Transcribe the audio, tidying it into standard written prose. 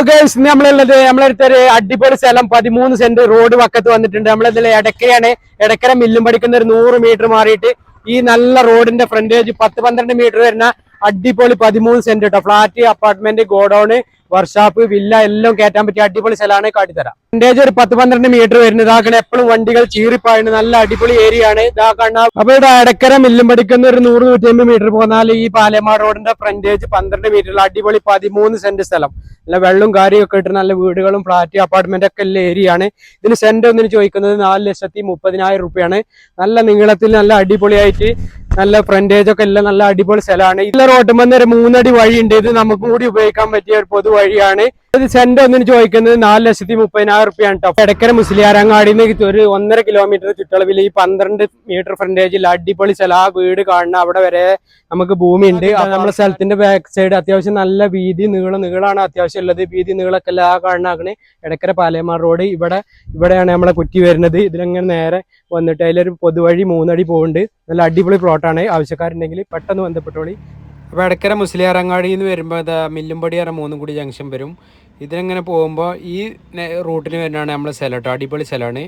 Guys നമ്മളുള്ളത് നമ്മളടുത്തൊരു അടിപൊളി സ്ഥലം 13 സെന്റ് റോഡ് വക്കത്ത് വന്നിട്ടുണ്ട്. നമ്മളിതിൽ എടക്കരയാണ്. എടക്കര മില്ലും പഠിക്കുന്ന ഒരു 100 മീറ്റർ മാറിയിട്ട് ഈ നല്ല റോഡിന്റെ ഫ്രണ്ടേജ് 10-12 മീറ്റർ വരുന്ന അടിപൊളി 13 സെന്റ് കേട്ടോ. Flat, apartment, godown, workshop, villa എല്ലാം കയറ്റാൻ പറ്റിയ അടിപൊളി സ്ഥലമാണ്. കാട്ടിത്തരാം. ഫ്രണ്ടേജ് ഒരു 10-12 മീറ്റർ വരുന്നത്. ഇതാക്കണ എപ്പോഴും വണ്ടികൾ ചീറിപ്പായാണ്. നല്ല അടിപൊളി ഏരിയ ആണ്. ഇതാക്കണ അപ്പൊ ഇവിടെ എടക്കര മില്ലും പഠിക്കുന്ന ഒരു 100-150 മീറ്റർ പോന്നാൽ ഈ പാലേമാട് റോഡിന്റെ ഫ്രണ്ടേജ് 12 മീറ്ററിൽ അടിപൊളി 13 സെന്റ് സ്ഥലം. നല്ല വെള്ളവും കാര്യമൊക്കെ ഇട്ട് നല്ല വീടുകളും ഫ്ലാറ്റ് അപ്പാർട്ട്മെന്റ് ഒക്കെ ഉള്ള ഏരിയ ആണ്. ഇതിന് സെന്റ് ഒന്നിന് ചോദിക്കുന്നത് 4,30,000 രൂപയാണ്. നല്ല നീളത്തിൽ നല്ല അടിപൊളിയായിട്ട് നല്ല ഫ്രണ്ടേജ് ഒക്കെ എല്ലാം നല്ല അടിപൊളി സ്ഥലമാണ്. ഇതിലെ റോട്ടുമ്പോൾ ഒരു 3 അടി വഴിയുണ്ട്. ഇത് നമുക്ക് കൂടി ഉപയോഗിക്കാൻ പറ്റിയ ഒരു പൊതു വഴിയാണ്. ഇത് സെന്റ് ഒന്നിന് ചോദിക്കുന്നത് 4,30,000 രൂപയാണ് കേട്ടോ. എടക്കര മുസ്ലിയാരങ്ങാടിന്ന് ഒരു 1.5 കിലോമീറ്റർ ചുറ്റളവിൽ ഈ 12 മീറ്റർ ഫ്രണ്ടേജിൽ അടിപൊളി സ്ഥലം. ആ വീട് കാണുന്ന അവിടെ വരെ നമുക്ക് ഭൂമി ഉണ്ട്. നമ്മുടെ സ്ഥലത്തിന്റെ ബാക്ക് സൈഡ് അത്യാവശ്യം നല്ല വീതി നീളാണ് അത്യാവശ്യം ഉള്ളത്. വീതി നീളൊക്കെ എല്ലാം കാണുന്നതാണ് എടക്കര പാലേമാട് റോഡ്. ഇവിടെയാണ് നമ്മളെ കുറ്റി വരുന്നത്. ഇതിലങ്ങനെ നേരെ വന്നിട്ട് അതിലൊരു പൊതുവഴി 3 അടി പോകുന്നുണ്ട്. നല്ല അടിപൊളി പ്ലോട്ടാണ്. ആവശ്യക്കാരുണ്ടെങ്കിൽ പെട്ടെന്ന് ബന്ധപ്പെട്ടോളി. അപ്പോൾ എടക്കര മുസ്ലിയാരങ്ങാടിയിൽ നിന്ന് വരുമ്പോൾ മില്ലുംപടി 3 കൂടി ജംഗ്ഷൻ വരും. ഇതിലെങ്ങനെ പോകുമ്പോൾ ഈ റൂട്ടിന് വരുന്നതാണ് നമ്മളെ സ്ഥലം കേട്ടോ. അടിപൊളി സ്ഥലമാണ്.